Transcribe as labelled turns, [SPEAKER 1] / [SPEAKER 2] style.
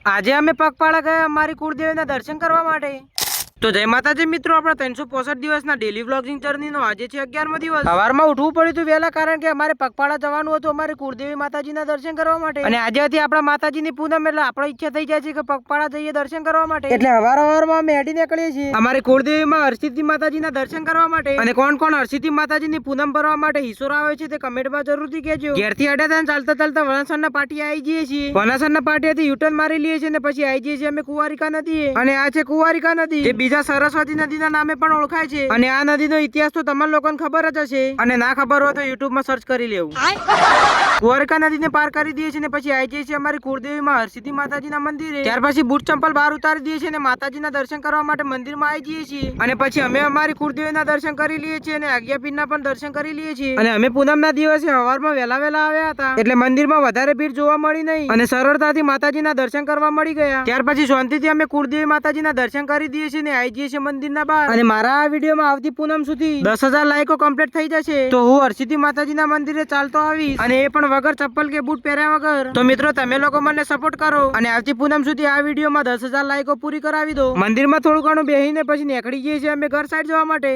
[SPEAKER 1] આજે અમે પગપાળા ગયા અમારી કુળદેવીના દર્શન કરવા માટે। તો જય માતાજી મિત્રો, આપણા 365 દિવસના ડેલી વ્લોગિંગ જર્નીનો આજે છે 11મો દિવસ। સવારમાં ઉઠવું પડ્યું હતું વહેલા, કારણ કે અમારે પગપાળા જવાનું હતું અમારે કુળદેવી માતાજીના દર્શન કરવા માટે। અને આજે હતી આપણા માતાજીની પૂનમ, એટલે આપણે ઈચ્છા થઈ જાય છે કે પગપાળા જઈએ દર્શન કરવા માટે। એટલે સવારમાં અમે હેડી નીકળીએ છીએ અમારી કુળદેવીમાં હરસિદ્ધિ માતાજીના દર્શન કરવા માટે। અને કોણ કોણ હરસિદ્ધિ માતાજીની પૂનમ ભરવા માટે ઈશ્વર આવે છે તે કમેન્ટમાં જરૂરથી કહેજો। ઘેરથી અડ્યા હતા, ચાલતા ચાલતા વણાસરના પાટી આવી જઈએ છીએ। વણાસરના પાટીએથી યુટર્ન મારી લઈએ છીએ અને પછી આવી જઈએ છીએ અમે કુંવારિકા નદીએ। અને આ છે કુંવારિકા નદી, જે બીજા સરસ્વતી નદીના નામે પણ ઓળખાય છે। અને આ નદીનો ઇતિહાસ તો તમામ લોકોને ખબર જ હશે, અને ના ખબર હોય તો યુટ્યુબમાં સર્ચ કરી લેવું। કુંવારિકા નદીને પાર કરી દઈએ છીએ અને પછી આવી જઈએ છીએ અમારી કુળદેવીમાં હરસિદ્ધિ માતાજીના મંદિરે। ત્યાર પછી બૂટ ચંપલ બહાર ઉતારી દઈએ છીએ અને માતાજીના દર્શન કરવા માટે મંદિરમાં આવી જઈએ છીએ। અને પછી અમે અમારી કુળદેવીના દર્શન કરી લઈએ છીએ અને આજ્ઞાપીઠના પણ દર્શન કરી લઈએ છીએ। અને અમે પૂનમના દિવસે સવારમાં વહેલા આવ્યા હતા, એટલે મંદિરમાં વધારે ભીડ જોવા મળી નહીં અને સરળતાથી માતાજીના દર્શન કરવા મળી ગયા। ત્યાર પછી શાંતિથી અમે કુળદેવી માતાજીના દર્શન કરી દઈએ છીએ અને આવી જઈએ છીએ મંદિરના બહાર। અને મારા આ વિડીયોમાં આવતી પૂનમ સુધી 10,000 લાઈકો કમ્પ્લીટ થઈ જશે તો હું હરસિદ્ધિ માતાજીના મંદિરે ચાલતો આવીશ, અને એ પણ વગર ચપ્પલ કે બૂટ પહેર્યા વગર। તો મિત્રો, તમે લોકો મને સપોર્ટ કરો અને આવતી પૂનમ સુધી આ વિડીયોમાં 10,000 લાઈકો પૂરી કરાવી દો। મંદિરમાં થોડું ઘણું બેસીને પછી નીકળી જઈએ છીએ અમે ઘર સાઈડ જવા માટે।